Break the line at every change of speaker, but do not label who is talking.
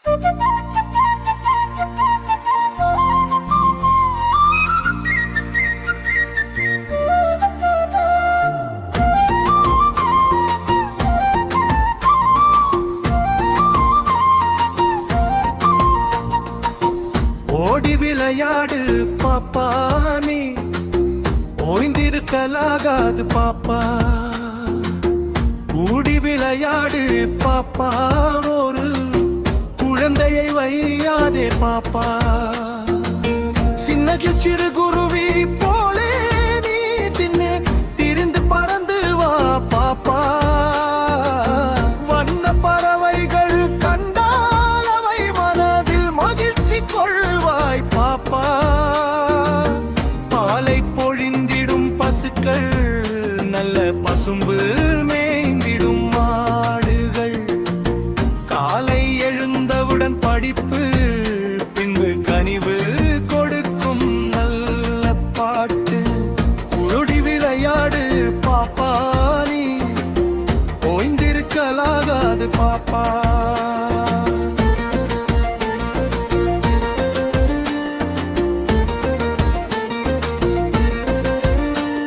ஓடி விளையாடு பாப்பா, நீ ஓய்ந்திருக்கலாகாது பாப்பா. கூடி விளையாடு பாப்பா, ஒரு குழந்தையை வையாதே பாப்பா. சின்ன சிறு குருவி போலே நீ தின்னு திரிந்து பறந்து வா பாப்பா. வண்ண பறவைகள் கண்டால் அவை மனதில் மகிழ்ச்சி கொள்வாய் பாப்பா. பாலை பொழிந்திடும் பசுக்கள், நல்ல பசும்பு மேய்ந்திடும் மாடுகள், காலை எழுந்தவுடன் படிப்பு, பின்பு கனிவு கொடுக்கும் நல்ல பாட்டு. ஓடி விளையாடு பாப்பா, நீ ஓய்ந்திருக்கலாகாது பாப்பா.